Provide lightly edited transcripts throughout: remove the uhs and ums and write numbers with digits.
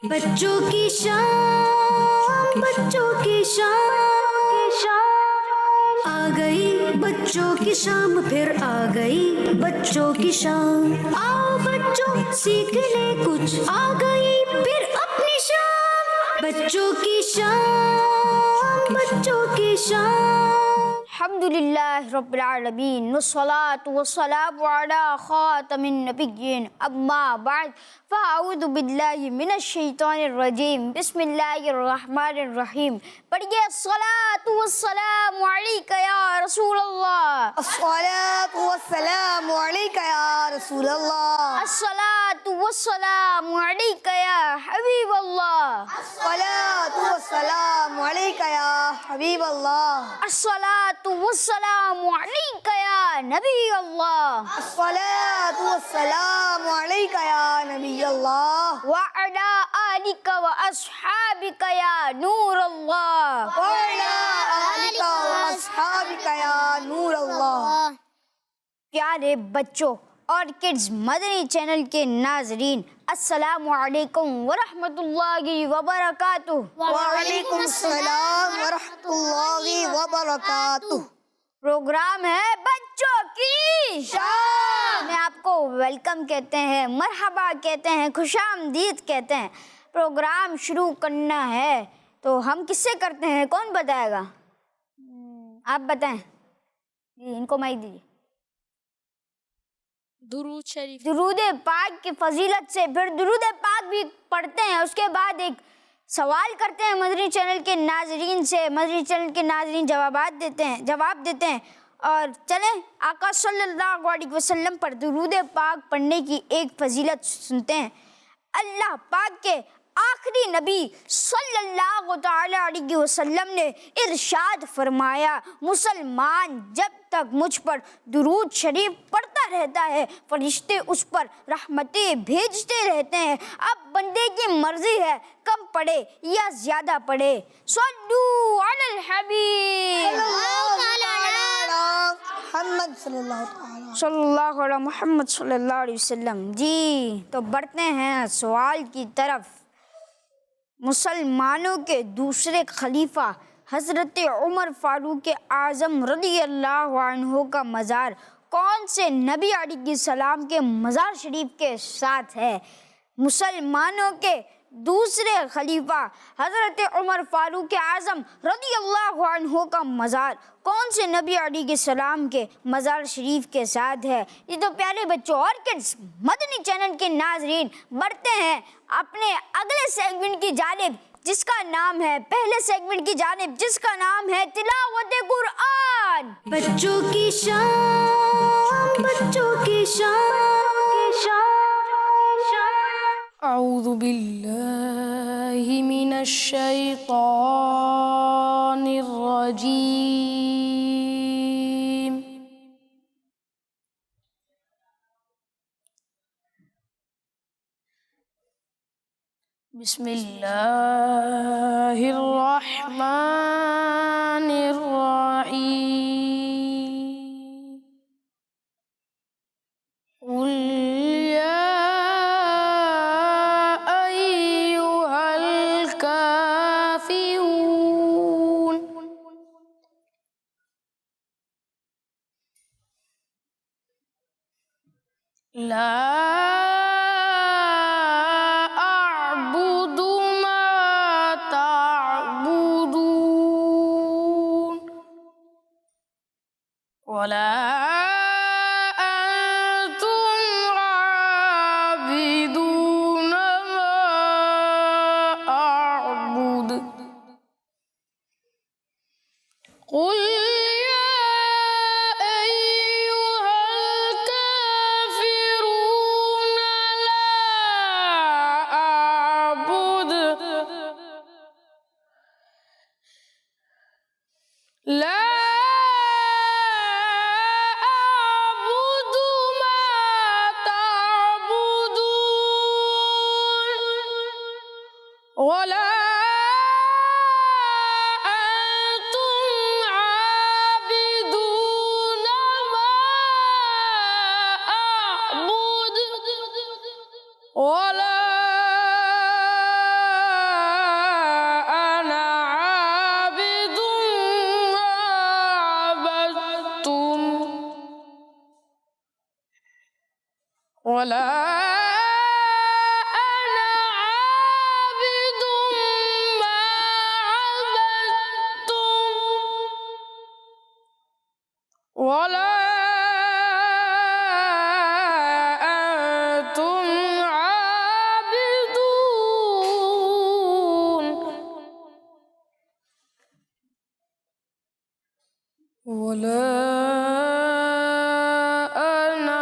بچوں کی شام، بچوں کی شام آ گئی، بچوں کی شام پھر آ گئی بچوں کی شام۔ آؤ بچوں سیکھ لے کچھ، آ گئی پھر اپنی شام۔ بچوں کی شام، بچوں کی شام۔ الحمدللہ رب العالمین والصلاة والسلام علی خاتم النبیین، اما بعد فاعوذ باللہ من الشیطان الرجیم، بسم اللہ الرحمن الرحیم۔ پڑھیے الصلاۃ والسلام علیک یا رسول اللہ، الصلاۃ والسلام علیک یا رسول اللہ، الصلاۃ والسلام علیک یا حبیب اللہ، الصلاۃ والسلام علیک یا حبیب اللہ، الصلاۃ والسلام علیک یا نبی اللہ، الصلاۃ والسلام علیک یا نبی اللہ، وعلی آلک واصحابک یا نور اللہ، وعلی آلک واصحابک یا نور اللہ۔ پیارے بچوں اور کڈز مدنی چینل کے ناظرین، السلام علیکم ورحمۃ اللہ وبرکاتہ۔ وعلیکم السلام ورحمۃ اللہ وبرکاتہ۔ پروگرام ہے بچوں کی شام۔ میں آپ کو ویلکم کہتے ہیں، مرحبا کہتے ہیں، خوش آمدید کہتے ہیں۔ پروگرام شروع کرنا ہے تو ہم کس سے کرتے ہیں، کون بتائے گا؟ آپ بتائیں جی، ان کو مائک دیجیے۔ درود شریف۔ درود پاک کی فضیلت سے، پھر درود پاک بھی پڑھتے ہیں، اس کے بعد ایک سوال کرتے ہیں مدنی چینل کے ناظرین سے، مدنی چینل کے ناظرین جواب دیتے ہیں، اور چلیں آقا صلی اللہ علیہ وسلم پر درود پاک پڑھنے کی ایک فضیلت سنتے ہیں۔ اللہ پاک کے آخری نبی صلی اللہ تعالی علیہ وسلم نے ارشاد فرمایا، مسلمان جب تک مجھ پر درود شریف پڑھتا رہتا ہے فرشتے اس پر رحمتیں بھیجتے رہتے ہیں۔ اب بندے کی مرضی ہے کم پڑھے یا زیادہ پڑھے۔ صلو علی الحبیب محمد صلی اللہ تعالی۔ صلی اللہ علیہ محمد صلی اللہ علیہ وسلم۔ جی تو بڑھتے ہیں سوال کی طرف۔ مسلمانوں کے دوسرے خلیفہ حضرت عمر فاروق اعظم رضی اللہ عنہ کا مزار کون سے نبی علیہ السلام کے مزار شریف کے ساتھ ہے؟ مسلمانوں کے دوسرے خلیفہ حضرت عمر فاروق اعظم رضی اللہ عنہ کا مزار کون سے نبی علیہ السلام کے مزار شریف کے ساتھ ہے؟ یہ تو پیارے بچوں اور کڈز مدنی چینل کے ناظرین، بڑھتے ہیں اپنے اگلے سیگمنٹ کی جانب جس کا نام ہے، پہلے سیگمنٹ کی جانب جس کا نام ہے تلاوت قرآن۔ بچوں کی شام، بچوں کی شام۔ اعوذ باللہ من الشیطان الرجیم۔ بسم اللہ الرحمن الرحیم۔ قل یا ایہا الکافرون۔ لا اعبد ما تعبدون ولا انتم عابدون ما اعبد۔ قل یا ایہا الکافرون لا اعبد ما تعبدون ولا انتم عابدون ما اعبد ولا ولا أنا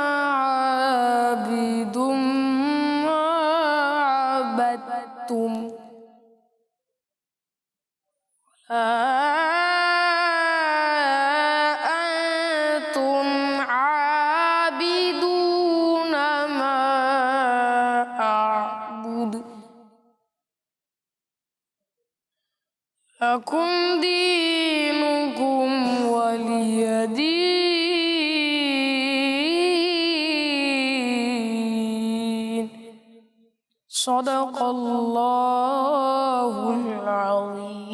عابد ما عبدتم أنتم عابدون ما أعبد لكم دينكم ولي دين صدق الله العظيم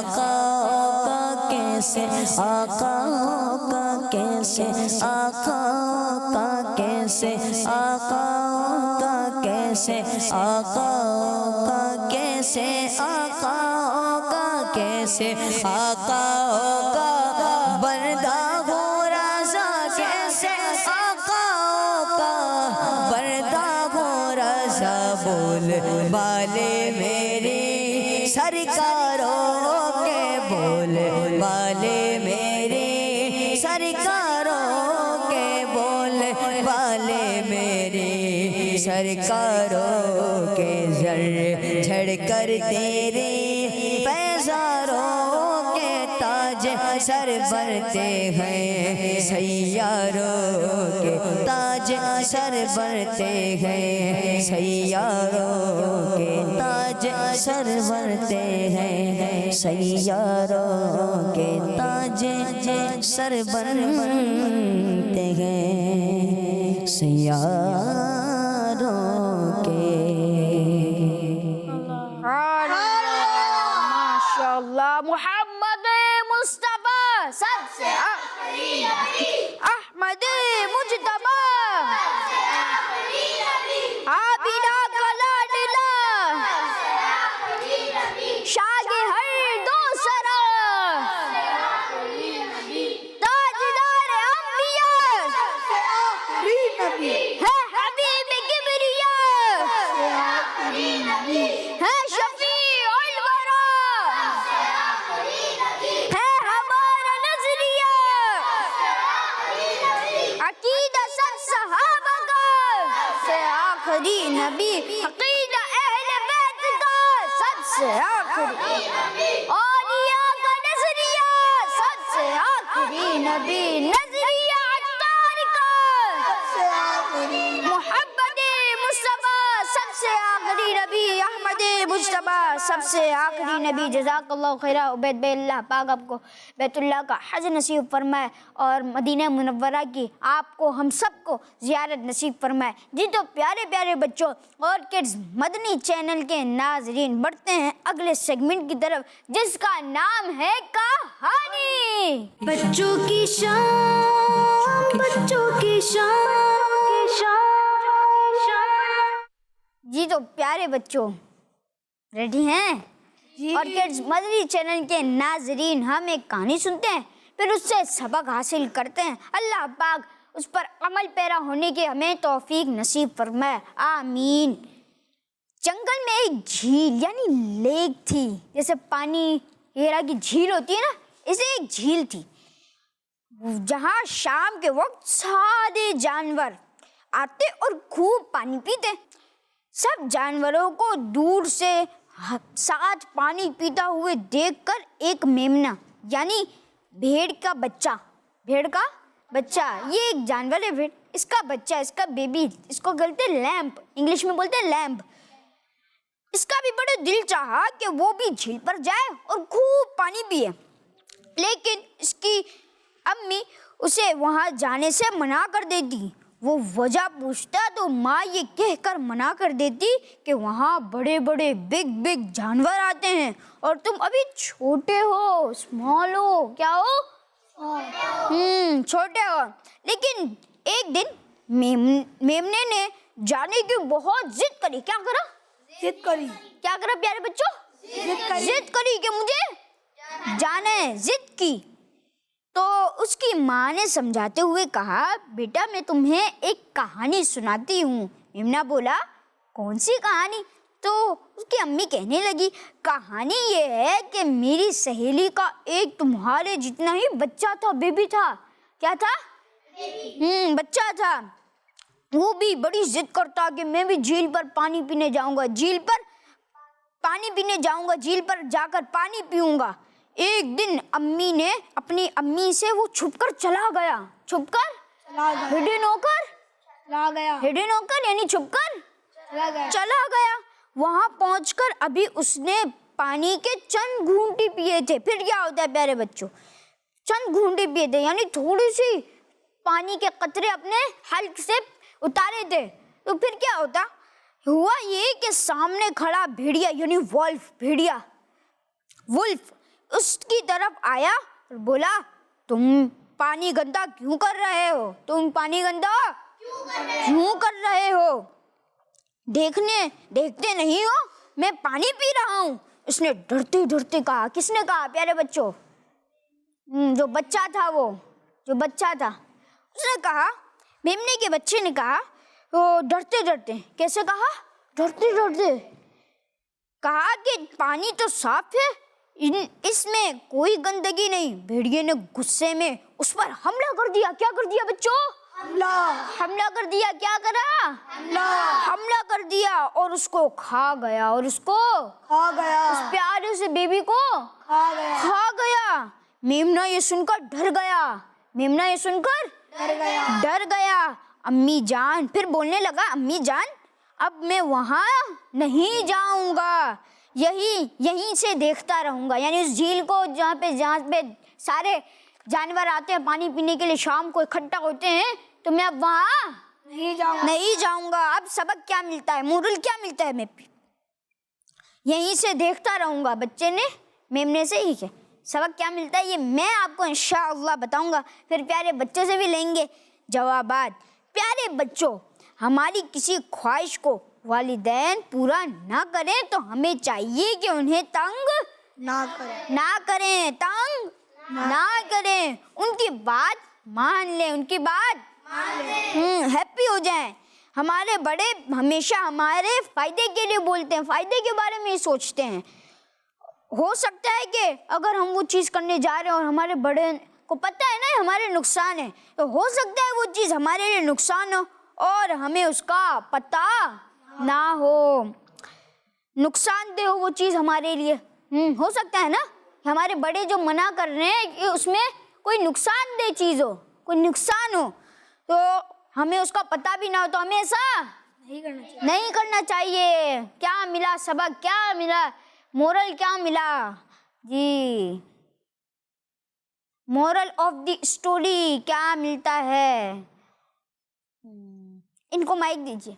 آقا کا کیسے آقا کا کیسے آقا کا کیسے آقا کا کیسے آقا کا کیسے آقا کا کیسے آقا کا بردہ ہو رضا کیسے آقا کا بردہ ہو رضا بول بالے میری سرکاروں کے بول بالے میری سرکاروں کے بول بالے میری سرکاروں کے زر جھڑ کر تیرے پیزاروں کے تاج سر برتے ہیں سیاروں کے تاج سر برتے ہیں سیاروں کے تاج سر برتے ہیں سیاروں کے تاج سر برتے ہیں سیاروں کے ماشاءاللہ محمد مصطفیٰ سب سے احمد مجتبی عابدہ کا لاڈلا شاہ ہر دو سرا تاجدار انبیاء ہے حبیب کبریا ہے شفیع الورا ہے ہمارا نظریہ عقیدہ سب صحابہ کا سے آخری نبی عقیدہ اہل بیت کا سب سے آخری اولیاء کا نظریہ سب سے آخری نبی نظریہ عطار کا محمد مصطفیٰ سب سے آخری نبی احمد مجتبی سب سے آخری نبی جزاک اللہ خیرہ عبید بھائی اللہ پاک آپ کو بیت اللہ کا حج نصیب فرمائے اور مدینہ منورہ کی آپ کو ہم سب کو زیارت نصیب فرمائے. جی تو پیارے پیارے بچوں اور کڈز مدنی چینل کے ناظرین بڑھتے ہیں اگلے سیگمنٹ کی طرف جس کا نام ہے کہانی. بچوں کی شان بچوں کی شان جی تو پیارے بچوں ریڈی ہیں؟ اور کڈز مدنی چینل کے ناظرین ہم ایک کہانی سنتے ہیں پھر اس سے سبق حاصل کرتے ہیں. اللہ پاک اس پر عمل پیرا ہونے کی ہمیں توفیق نصیب فرمائے آمین. جنگل میں ایک جھیل یعنی لیک تھی. جیسے پانی ہیرا کی جھیل ہوتی ہے نا اسے ایک جھیل تھی جہاں شام کے وقت سارے جانور آتے اور خوب پانی پیتے. سب جانوروں کو دور سے ساتھ پانی پیتا ہوئے دیکھ کر ایک میمنہ یعنی بھیڑ کا بچہ یہ ایک جانور ہے بھیڑ اس کا بچہ اس کا بیبی اس کو کہتے ہیں لیمپ انگلش میں بولتے ہیں لیمپ. اس کا بھی بڑا دل چاہا کہ وہ بھی جھیل پر جائے اور خوب پانی پیے لیکن اس کی امی اسے وہاں جانے سے منع کر دیتی. وہ وجہ پوچھتا تو ماں یہ کہہ کر منع کر دیتی کہ وہاں بڑے بڑے بگ جانور آتے ہیں اور تم ابھی چھوٹے ہو اسمال ہو کیا ہو چھوٹے ہو. لیکن ایک دن میمنے نے جانے کی بہت ضد کری. کیا کرا پیارے بچوں؟ ضد کری کہ مجھے جانا ہے. ضد کی تو اس کی ماں نے سمجھاتے ہوئے کہا بیٹا میں تمہیں ایک کہانی سناتی ہوں. میمنہ بولا کون سی کہانی؟ تو اس کی امی کہنے لگی کہانی یہ ہے کہ میری سہیلی کا ایک تمہارے جتنا ہی بچہ تھا بیبی تھا. کیا تھا؟ بچہ تھا. وہ بھی بڑی ضد کرتا کہ میں بھی جھیل پر پانی پینے جاؤں گا جھیل پر جا کر پانی پیوں گا. ایک دن امی نے اپنی امی سے وہ چھپ کر چلا گیا ہڈن ہو کر یعنی چھپ کر چلا گیا. وہاں پہنچ کر ابھی اس نے پانی کے چند گھونٹی پیے تھے. پھر کیا ہوتا ہے پیارے بچوں؟ چند گھونٹی پیے تھے یعنی تھوڑی سی پانی کے قطرے اپنے حلق سے اتارے تھے. تو پھر کیا ہوتا ہوا یہ کہ سامنے کھڑا بھیڑیا یعنی ولف اس کی طرف آیا اور بولا تم پانی گندا کیوں کر رہے ہو؟ تم پانی گندا کیوں کر رہے ہو؟ دیکھتے نہیں ہو میں پانی پی رہا ہوں۔ اس نے ڈرتے ڈرتے کہا، کس نے کہا پیارے بچوں؟ جو بچہ تھا اس نے کہا، میمنے کے بچے نے کہا وہ ڈرتے ڈرتے، کیسے کہا؟ ڈرتے ڈرتے کہا کہ پانی تو صاف ہے، اس میں کوئی گندگی نہیں۔ بھیڑیے نے غصے میں اس پر حملہ کر دیا۔ کیا کر دیا بچوں؟ حملہ کر دیا۔ کیا کرا؟ حملہ کر دیا اور اس کو کھا گیا، اور اس کو اس پیارے سے بیبی کو کھا گیا۔ میمنہ یہ سن کر ڈر گیا۔ امی جان پھر بولنے لگا، امی جان اب میں وہاں نہیں جاؤں گا، یہیں سے دیکھتا رہوں گا، یعنی اس جھیل کو جہاں پہ سارے جانور آتے ہیں پانی پینے کے لیے، شام کو اکٹھا ہوتے ہیں، تو میں اب وہاں نہیں جاؤں گا۔ اب سبق کیا ملتا ہے، مورل کیا ملتا ہے؟ میں یہیں سے دیکھتا رہوں گا۔ بچے نے میمنے سے ہی کہ سبق کیا ملتا ہے یہ میں آپ کو انشاءاللہ بتاؤں گا، پھر پیارے بچوں سے بھی لیں گے جوابات۔ پیارے بچوں، ہماری کسی خواہش کو والدین پورا نہ کریں تو ہمیں چاہیے کہ انہیں تنگ نہ کریں، ان کی بات مان لیں، ہیپی ہو جائیں۔ ہمارے بڑے ہمیشہ ہمارے فائدے کے لیے بولتے ہیں، فائدے کے بارے میں ہی سوچتے ہیں۔ ہو سکتا ہے کہ اگر ہم وہ چیز کرنے جا رہے ہیں اور ہمارے بڑے کو پتہ ہے نا ہمارے نقصان ہے، تو ہو سکتا ہے وہ چیز ہمارے لیے نقصان ہو اور ہمیں اس کا پتہ نہ ہو، نقصان دہ ہو وہ چیز ہمارے لیے۔ ہو سکتا ہے نا ہمارے بڑے جو منع کر رہے ہیں کہ اس میں کوئی نقصان دہ چیز ہو، کوئی نقصان ہو، تو ہمیں اس کا پتہ بھی نہ ہو، تو ہمیں ایسا نہیں کرنا چاہیے۔ کیا ملا سبق، کیا ملا مورل، کیا ملا جی؟ مورل آف دی اسٹوری کیا ملتا ہے؟ ان کو مائک دیجیے۔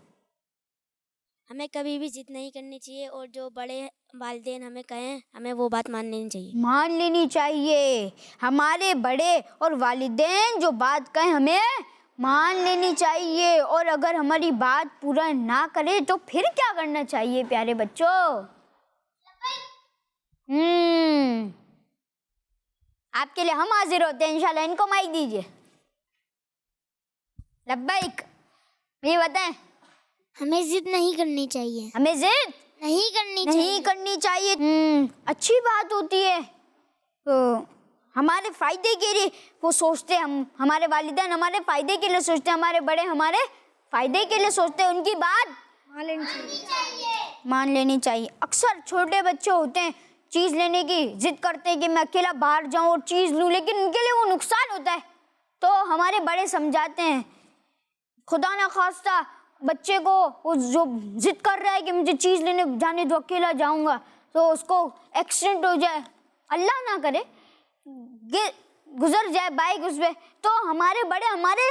ہمیں کبھی بھی ضد نہیں کرنی چاہیے، اور جو بڑے والدین ہمیں کہیں ہمیں وہ بات مان لینی چاہیے۔ ہمارے بڑے اور والدین جو بات کہیں ہمیں مان لینی چاہیے، اور اگر ہماری بات پورا نہ کرے تو پھر کیا کرنا چاہیے پیارے بچوں؟ آپ کے لیے ہم حاضر ہوتے ہیں انشاءاللہ۔ ان کو مائک دیجیے۔ لبیک، یہ بتائیں۔ ہمیں ضد نہیں کرنی چاہیے، ہمیں ضد نہیں کرنی چاہیے۔ اچھی بات ہوتی ہے، تو ہمارے فائدے کے لیے وہ سوچتے ہیں، ہمارے والدین ہمارے فائدے کے لیے سوچتے ہیں، ہمارے بڑے ہمارے فائدے کے لیے سوچتے ہیں، ان کی بات مان لینی چاہیے۔ اکثر چھوٹے بچے ہوتے ہیں چیز لینے کی ضد کرتے ہیں کہ میں اکیلا باہر جاؤں اور چیز لوں، لیکن ان کے لیے وہ نقصان ہوتا ہے، تو ہمارے بڑے سمجھاتے ہیں۔ خدا نہ خواستہ بچے کو وہ جو ضد کر رہا ہے کہ مجھے چیز لینے جانے دو، اکیلا جاؤں گا، تو اس کو ایکسیڈنٹ ہو جائے، اللہ نہ کرے، گزر جائے بائک اس پہ، تو ہمارے بڑے ہمارے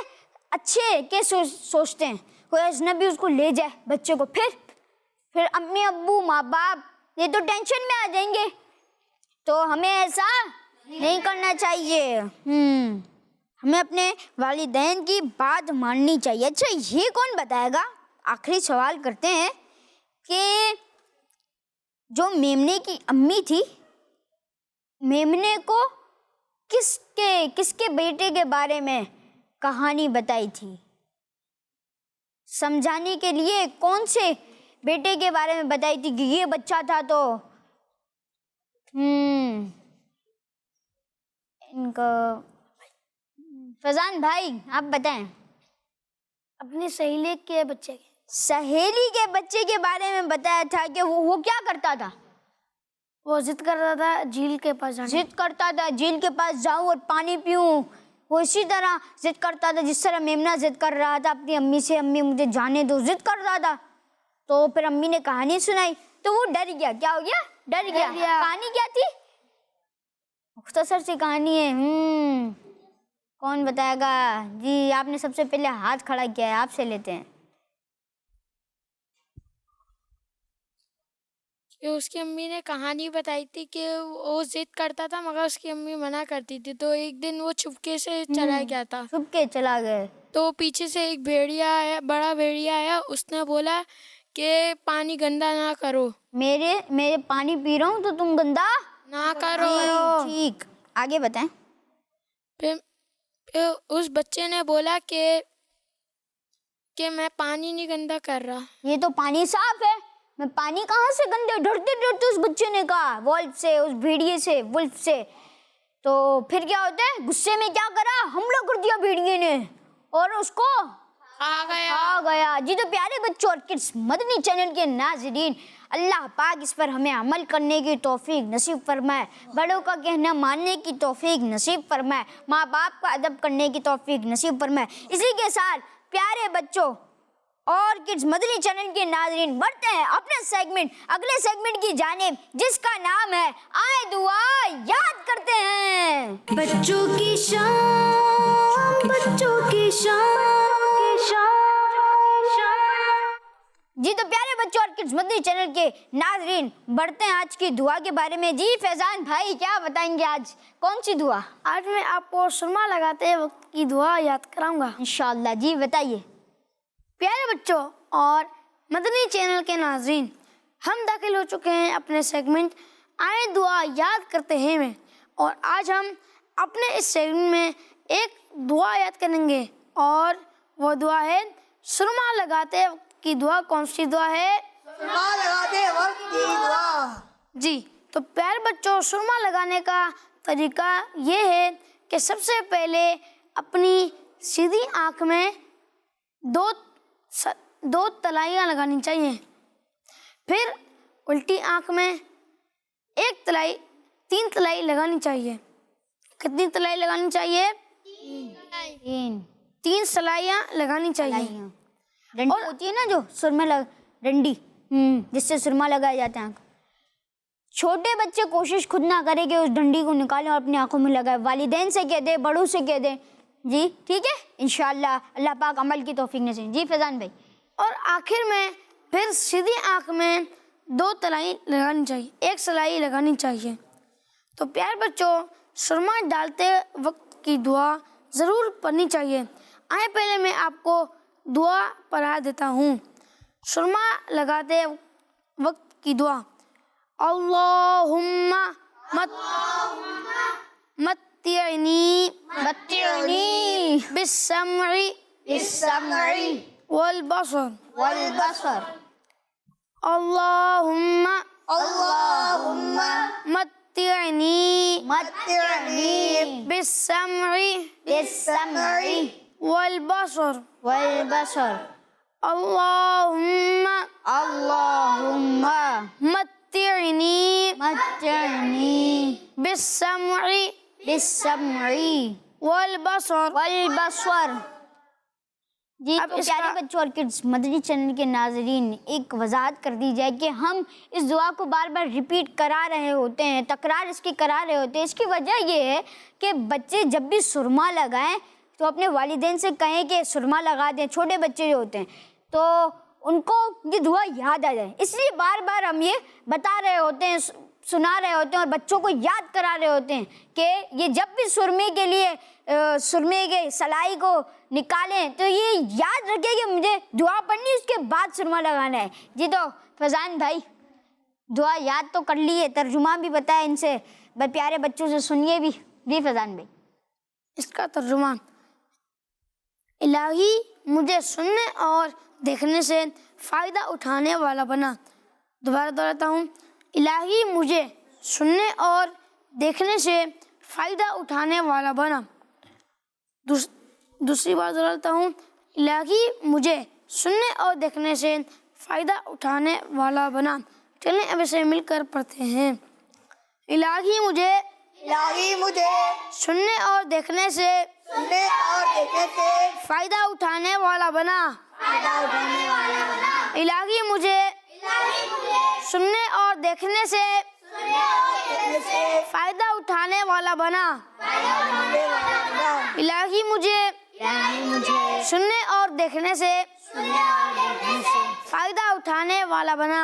اچھے کے سوچتے ہیں، کوئی اجنبی اس کو لے جائے بچے کو، پھر امی ابو ماں باپ یہ تو ٹینشن میں آ جائیں گے، تو ہمیں ایسا نہیں کرنا چاہیے۔ ہمیں اپنے والدین کی بات ماننی چاہیے۔ اچھا یہ کون بتائے گا، آخری سوال کرتے ہیں کہ جو میمنے کی امی تھی، میمنے کو کس کے بیٹے کے بارے میں کہانی بتائی تھی؟ سمجھانے کے لیے کون سے بیٹے کے بارے میں بتائی تھی کہ یہ بچہ تھا تو ان کو فیضان بھائی آپ بتائیں۔ اپنی سہیلی کے بچے کے بارے میں بتایا تھا کہ وہ کیا کرتا تھا؟ وہ ضد کرتا تھا جھیل کے پاس جھیل کے پاس جاؤں اور پانی پیوں۔ وہ اسی طرح ضد کرتا تھا جس طرح میمنہ ضد کر رہا تھا اپنی امی سے، امی مجھے جانے دو، ضد کر رہا تھا۔ تو پھر امی نے کہانی سنائی تو وہ ڈر گیا۔ کیا ہو گیا؟ ڈر گیا۔ کہانی کیا تھی؟ مختصر سی کہانی ہے، کون بتائے گا جی؟ آپ نے سب سے پہلے ہاتھ کھڑا کیا ہے، آپ سے لیتے ہیں۔ کہ اس کی امی نے کہانی بتائی تھی کہ وہ ضد کرتا تھا مگر اس کی امی منع کرتی تھی. تو ایک دن وہ چپکے سے چلا گیا تھا. چھپ کے چلا گئے. تو پیچھے سے ایک بھیڑیا آیا, بڑا بھیڑیا آیا. اس نے بولا کہ پانی گندا نہ کرو. میرے پانی پی رہا ہوں تو تم گندا نہ کرو. ٹھیک, آگے بتائیں. پھر اس بچے نے بولا کہ میں پانی نہیں گندا کر رہا. یہ تو پانی صاف ہے, میں پانی کہاں سے گندے. ڈرتے ڈرتے اس بچے نے کہا وولف سے, اس بھیڑیے سے, ولف سے. تو پھر کیا ہوتا ہے, غصے میں کیا کرا, حملہ کر دیا بھیڑیے نے اور اس کو آ گیا. گیا. جی تو پیارے بچوں اور کڈس مدنی چینل کے ناظرین, اللہ پاک اس پر ہمیں عمل کرنے کی توفیق نصیب فرمائے, بڑوں کا کہنا ماننے کی توفیق نصیب فرمائے, ماں باپ کا ادب کرنے کی توفیق نصیب فرمائے. اسی کے ساتھ پیارے بچوں اور کڈس مدنی چینل کے ناظرین بڑھتے ہیں اپنے سیگمنٹ, اگلے سیگمنٹ کی جانب, جس کا نام ہے آئے دعا یاد کرتے ہیں. بچوں کی شان, بچوں کی شان. جی تو پیارے بچوں اور کڈس مدنی چینل کے ناظرین بڑھتے ہیں آج کی دعا کے بارے میں. جی فیضان بھائی کیا بتائیں گے, آج کون سی دعا؟ آج میں آپ کو سرما لگاتے وقت کی دعا یاد کراؤں گا انشاءاللہ. جی بتائیے. پیارے بچوں اور مدنی چینل کے ناظرین, ہم داخل ہو چکے ہیں اپنے سیگمنٹ آئے دعا یاد کرتے ہیں میں, اور آج ہم اپنے اس سیگمنٹ میں ایک دعا یاد کریں گے اور وہ دعا ہے سرما لگاتے وقت کی دعا. کون سی دعا ہے؟ سرما لگاتے وقت کی دعا. جی تو پیارے بچوں, سرما لگانے کا طریقہ یہ ہے کہ سب سے پہلے اپنی سیدھی آنکھ میں دو تلائیاں لگانی چاہیے, پھر الٹی آنکھ میں ایک تلائی, 3 تلائی لگانی چاہیے. کتنی تلائی لگانی چاہیے؟ 3 سلائیاں لگانی چاہیے. ڈنڈی ہوتی ہے نا جو سرما ڈنڈی, جس سے سرما لگایا جاتا ہے. چھوٹے بچے کوشش خود نہ کرے کہ اس ڈنڈی کو نکالیں اور اپنی آنکھوں میں لگائے, والدین سے کہہ دیں, بڑوں سے کہہ دیں. جی ٹھیک ہے, انشاءاللہ اللہ پاک عمل کی توفیق نصیب. جی فیضان بھائی. اور آخر میں پھر سیدھی آنکھ میں 2 تلائی لگانی چاہیے, 1 سلائی لگانی چاہیے. تو پیارے بچوں, سرما ڈالتے وقت کی دعا ضرور پڑھنی چاہیے. آئے پہلے میں آپ کو دعا پڑھا دیتا ہوں. سرما لگاتے وقت کی دعا. اللہم متعنی بالسمع والبصر. اللہم متعنی بالسمع والبصر. اللہم متعنی بالسمع والبصر. جی اب تو اس پیارے کا- بچوں اور کڈس مدنی چینل کے ناظرین, ایک وضاحت کر دی جائے کہ ہم اس دعا کو بار بار ریپیٹ کرا رہے ہوتے ہیں, تکرار اس کی کرا رہے ہوتے ہیں. اس کی وجہ یہ ہے کہ بچے جب بھی سرما لگائیں تو اپنے والدین سے کہیں کہ سرما لگا دیں. چھوٹے بچے جو ہوتے ہیں تو ان کو یہ دعا یاد آ جائے, اس لیے بار بار ہم یہ بتا رہے ہوتے ہیں, سنا رہے ہوتے ہیں اور بچوں کو یاد کرا رہے ہوتے ہیں کہ یہ جب بھی سرمے کے لیے سرمے کے سلائی کو نکالیں تو یہ یاد رکھے کہ مجھے دعا پڑھنی, اس کے بعد سرما لگانا ہے. جی تو فیضان بھائی دعا یاد تو کر لیے, ترجمہ بھی بتایا ان سے, پیارے بچوں سے سنیے بھی. جی فیضان بھائی. اس کا ترجمہ. الہی مجھے سننے اور دیکھنے سے فائدہ اٹھانے والا بنا. دوبارہ دہراتا ہوں, الہی مجھے سننے اور دیکھنے سے فائدہ اٹھانے والا بنا. دوسری بار دہراتا ہوں, الہی مجھے سننے اور دیکھنے سے فائدہ اٹھانے والا بنا. چلیں اب اسے مل کر پڑھتے ہیں. الہی مجھے سننے اور دیکھنے سے فائدہ اٹھانے والا بنا. الہی مجھے سننے اور دیکھنے سے فائدہ اٹھانے والا بنا. الہی مجھے سننے اور دیکھنے سے فائدہ اٹھانے والا بنا.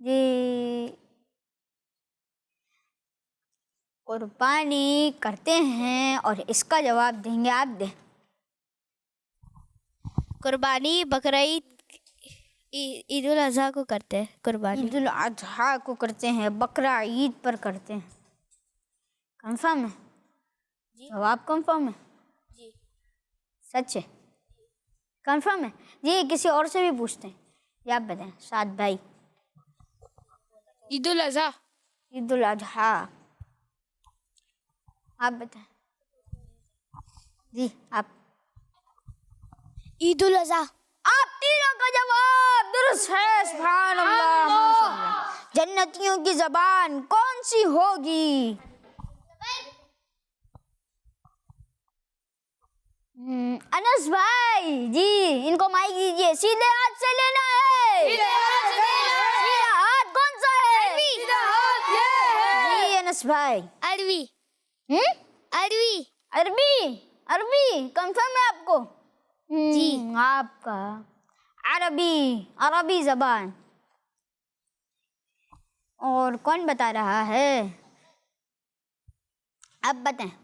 جی قربانی کرتے ہیں اور اس کا جواب دیں گے آپ دیں. قربانی بقرعید عید الاضحیٰ کو کرتے ہیں. قربانی عید الاضحیٰ کو کرتے ہیں, بقرہ عید پر کرتے ہیں. کنفرم ہے؟ جواب کنفرم ہے؟ جی سچ ہے؟ کنفرم ہے؟ جی کسی اور سے بھی پوچھتے ہیں. یہ آپ بتائیں سعد بھائی. عید الاضحیٰ. عید الاضحیٰ آپ بتائیں. جی آپ. عید الاضحیٰ. آپ تینوں کا جواب درست ہے. سبحان اللہ ماشاء اللہ. جنتیوں کی زبان کون سی ہوگی؟ انس بھائی جی ان کو مائک دیجیے. سیدھے ہاتھ سے لینا ہے. سیدھا ہاتھ کون سا ہے؟ جی انس بھائی. عربی. عربی. عربی. عربی کنفرم ہے آپ کو؟ جی آپ کا عربی. عربی زبان. اور کون بتا رہا ہے؟ آپ بتائیں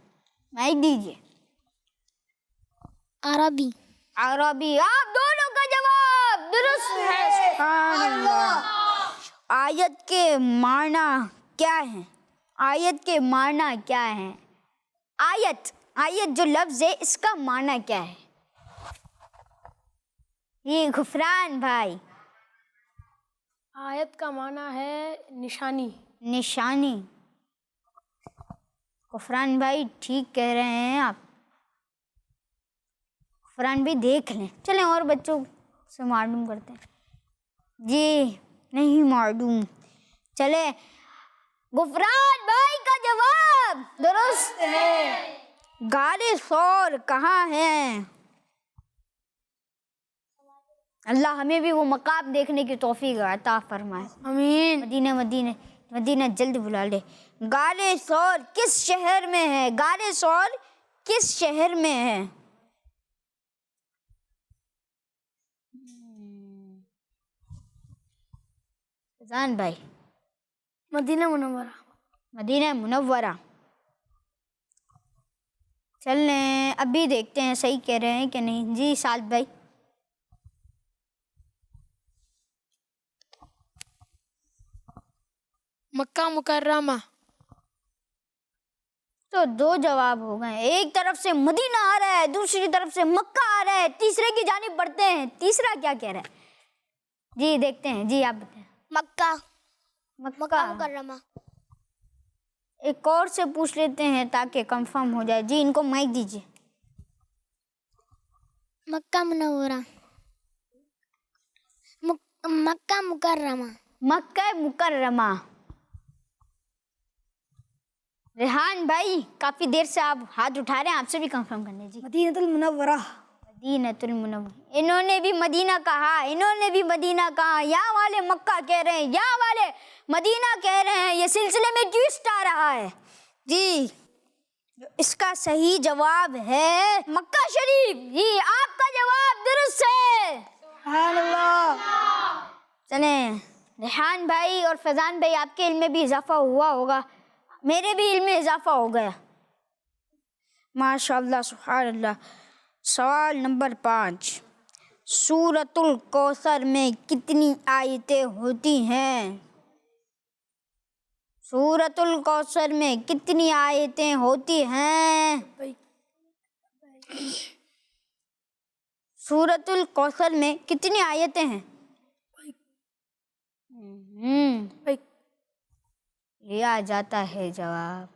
مائک دیجیے. عربی. عربی. آپ دونوں کا جواب درست ہے. سبحان اللہ. آیت کے معنی کیا ہیں؟ آیت کے معنی کیا ہیں؟ آیت جو لفظ ہے اس کا معنی کیا ہے؟ یہ غفران بھائی. آیت کا معنی ہے نشانی. نشانی. غفران بھائی ٹھیک کہہ رہے ہیں آپ. غفران بھی دیکھ لیں. چلیں اور بچوں سے معلوم کرتے ہیں. جی نہیں معلوم. چلے غفران بھائی کا جواب درست ہے. غار ثور کہاں ہیں؟ اللہ ہمیں بھی وہ مقام دیکھنے کی توفیق عطا فرمائے. آمین. مدینہ جلد بلا لے. غار ثور کس شہر میں ہے؟ غار ثور کس شہر میں ہے؟ فضان بھائی. مدینہ منورہ. مدینہ منورہ. چل لیں ابھی دیکھتے ہیں صحیح کہہ رہے ہیں کہ نہیں. جی سعد بھائی. مکہ مکرمہ. تو دو جواب ہو گئے. ایک طرف سے مدینہ آ رہا ہے, دوسری طرف سے مکہ آ رہا ہے. تیسرے کی جانب بڑھتے ہیں. تیسرا کیا کہہ رہا ہے؟ جی دیکھتے ہیں. جی آپ بتائیں. مکہ. مکہ مکرمہ. ایک اور سے پوچھ لیتے ہیں تاکہ کنفرم ہو جائے. جی ان کو مائک دیجیے. مکہ منورہ. مکہ مکرمہ. مکہ مکرمہ. ریحان بھائی کافی دیر سے آپ ہاتھ اٹھا رہے ہیں, آپ سے بھی کنفرم کرنے. جی مدینہ المنورہ. مدینۃ المنورہ. انہوں نے بھی مدینہ کہا, انہوں نے بھی مدینہ کہا. یہاں والے مکہ کہہ رہے ہیں, یہاں والے مدینہ کہہ رہے ہیں. یہ سلسلے میں ٹویسٹ آ رہا ہے. جی اس کا صحیح جواب ہے مکہ شریف. جی آپ کا جواب درست ہے. سبحان اللہ. چلیں ریحان بھائی اور فیضان بھائی آپ کے علم میں بھی اضافہ ہوا ہوگا. میرے بھی علم میں اضافہ ہو گیا ماشاء اللہ. سبحان اللہ. سوال نمبر 5. سورۃ الکوثر میں کتنی آیتیں ہوتی ہیں؟ سورۃ الکوثر میں کتنی آیتیں ہوتی ہیں؟ سورۃ الکوثر میں کتنی آیتیں ہیں؟ لیا جاتا ہے جواب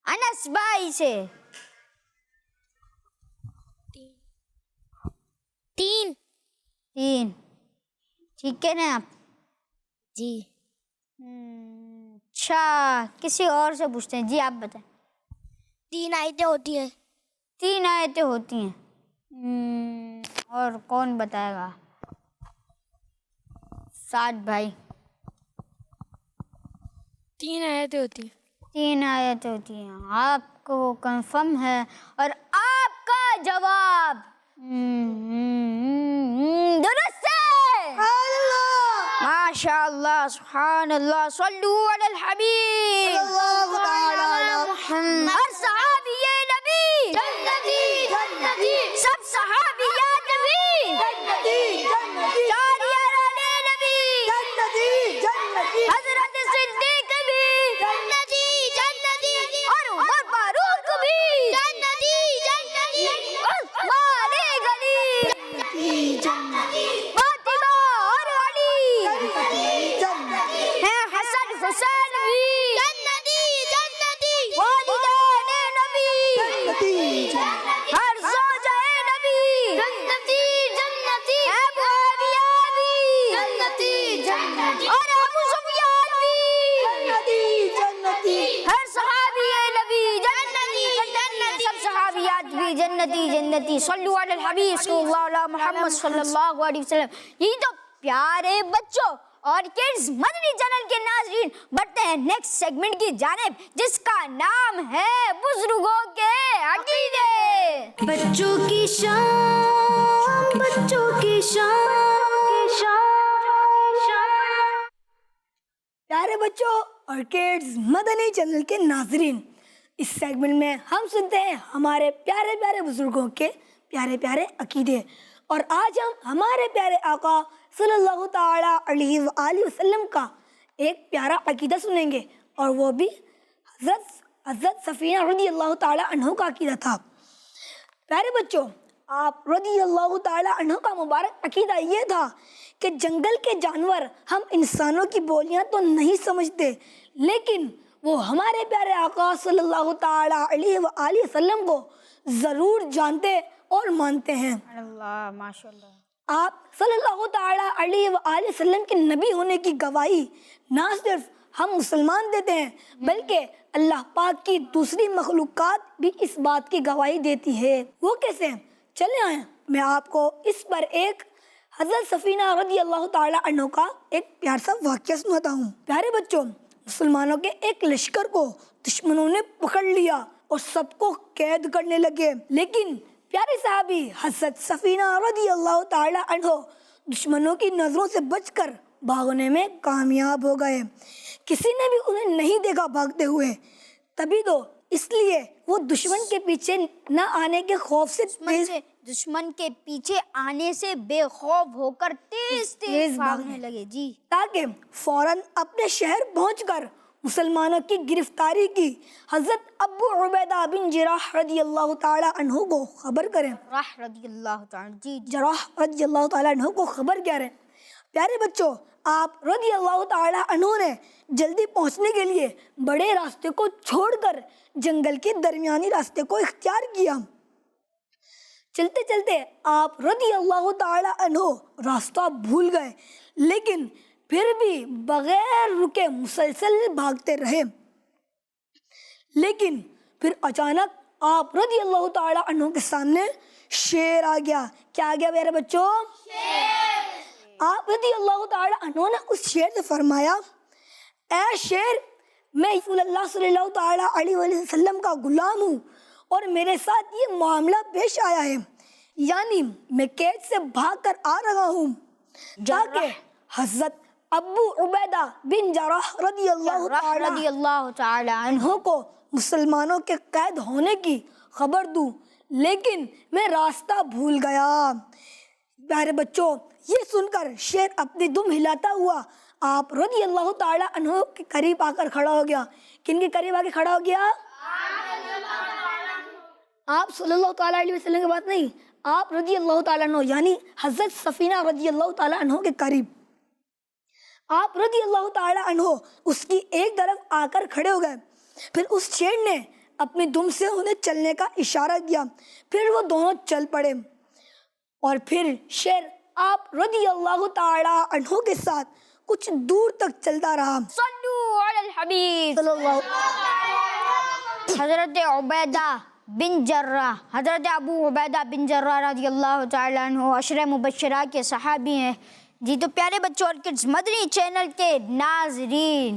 انس بھائی سے. 3. ٹھیک ہے نا آپ؟ جی اچھا کسی اور سے پوچھتے ہیں. جی آپ بتائیں. 3 آیتیں ہوتی ہیں. 3 آیتیں ہوتی ہیں. اور کون بتائے گا؟ سعد بھائی. 3 آیتیں ہوتی ہیں. 3 آیتیں ہوتی ہیں. آپ کو کنفرم ہے اور آپ کا جواب درست ہے. ماشاء اللہ سبحان اللہ صلو علی الحبیب ہر صحابی نبی جنتی جنتی سب صحابیات بھی چار یارانے نبی جنتی حضرت صدیق بھی جنتی جنتی اور عمر فاروق بھی جنتی جنتی عثمان غنی فاطمہ اور علی ہیں حسن حسین بھی جنتی جنتی والدین نبی ہر زوجہ نبی جنتی جنتی ہے معاویہ بھی جنتی جنتی اور ابو سفیان بھی جنتی ہر صحابی نبی جنتی جنتی سب صحابیات بھی جنتی جنتی صلو علی الحبیب صلی اللہ علیہ محمد صلی اللہ علیہ وسلم. یہ تو پیارے بچوں اور کڈز مدنی چینل کے ناظرین بڑھتے ہیں نیکسٹ سیگمنٹ کی جانب جس کا نام ہے بزرگوں کے عقیدے. بچوں کی شان بچوں کی شان. پیارے بچوں اور کڈز مدنی چینل کے ناظرین، اس سیگمنٹ میں ہم سنتے ہیں ہمارے پیارے پیارے بزرگوں کے پیارے پیارے عقیدے. اور آج ہم ہمارے پیارے آقا صلی اللہ تعالیٰ علیہ وآلہ وسلم کا ایک پیارا عقیدہ سنیں گے، اور وہ بھی حضرت سفینہ رضی اللہ تعالیٰ عنہ کا عقیدہ تھا. پیارے بچوں، آپ رضی اللہ تعالیٰ عنہ کا مبارک عقیدہ یہ تھا کہ جنگل کے جانور ہم انسانوں کی بولیاں تو نہیں سمجھتے، لیکن وہ ہمارے پیارے آقا صلی اللہ تعالیٰ علیہ وآلہ وسلم کو ضرور جانتے اور مانتے ہیں. اللہ ماشاء اللہ. آپ صلی اللہ تعالیٰ علیہ وآلہ وسلم کے نبی ہونے کی گواہی نہ صرف ہم مسلمان دیتے ہیں بلکہ اللہ پاک کی دوسری مخلوقات بھی اس بات کی گواہی دیتی ہے. وہ کیسے ہیں؟ چلے آئیں میں آپ کو اس پر ایک حضرت سفینہ رضی اللہ تعالیٰ عنہ کا ایک پیار سا واقعہ سناتا ہوں. پیارے بچوں، مسلمانوں کے ایک لشکر کو دشمنوں نے پکڑ لیا اور سب کو قید کرنے لگے، لیکن پیارے صحابی حضرت سفینہ رضی اللہ تعالیٰ عنہ دشمنوں کی نظروں سے بچ کر بھاگنے میں کامیاب ہو گئے. کسی نے بھی انہیں نہیں دیکھا بھاگتے ہوئے، تبھی تو اس لیے وہ دشمن کے پیچھے نہ آنے کے خوف سے دشمن کے پیچھے آنے سے بے خوف ہو کر تیز تیز بھاگنے لگے جی، تاکہ فوراً اپنے شہر پہنچ کر مسلمانوں کی گرفتاری کی حضرت ابو عبیدہ بن جراح رضی اللہ تعالیٰ عنہ کو خبر کریں. رضی اللہ تعالیٰ جی جراح رضی اللہ تعالیٰ عنہ کو خبر کریں. پیارے بچوں، آپ رضی اللہ تعالیٰ عنہ نے جلدی پہنچنے کے لیے بڑے راستے کو چھوڑ کر جنگل کے درمیانی راستے کو اختیار کیا. چلتے چلتے آپ رضی اللہ تعالیٰ عنہ راستہ بھول گئے، لیکن پھر بھی بغیر رکے مسلسل بھاگتے رہے. لیکن پھر اچانک آپ رضی اللہ تعالیٰ عنہ کے سامنے شیر آ گیا. کیا آ گیا میرے بچوں؟ آپ رضی اللہ تعالیٰ عنہ نے اس شیر سے فرمایا، اے شیر، میں رسول اللہ صلی اللہ تعالیٰ علیہ وسلم کا غلام ہوں اور میرے ساتھ یہ معاملہ پیش آیا ہے، یعنی میں قید سے بھاگ کر آ رہا ہوں تاکہ حضرت ابو عبیدہ بن جراح رضی اللہ تعالیٰ عنہ کو مسلمانوں کے قید ہونے کی خبر دوں، لیکن میں راستہ بھول گیا. پیارے بچوں، یہ سن کر شیر اپنی دم ہلاتا ہوا آپ رضی اللہ تعالیٰ عنہ کے قریب آ کر کھڑا ہو گیا. کن کے قریب آ کے کھڑا ہو گیا؟ آپ صلی اللہ تعالیٰ علیہ وسلم کی بات نہیں، آپ رضی اللہ تعالیٰ عنہ یعنی حضرت سفینہ رضی اللہ تعالیٰ عنہ کے قریب. آپ رضی اللہ تعالیٰ عنہ اس کی ایک طرف آ کر کھڑے ہو گئے. پھر اس شیر نے اپنی دم سے انہیں چلنے کا اشارہ کیا. پھر وہ دونوں چل پڑے اور پھر شیر آپ رضی اللہ تعالیٰ عنہ کے ساتھ کچھ دور تک چلتا رہا. صلو علی الحبیب. صلی اللہ حضرت عبیدہ بن جراح، حضرت ابو عبیدہ بن جراح رضی اللہ تعالیٰ عنہ عشرہ مبشرہ کے صحابی ہیں جی. تو پیارے بچوں اور کڈز مدنی چینل کے ناظرین،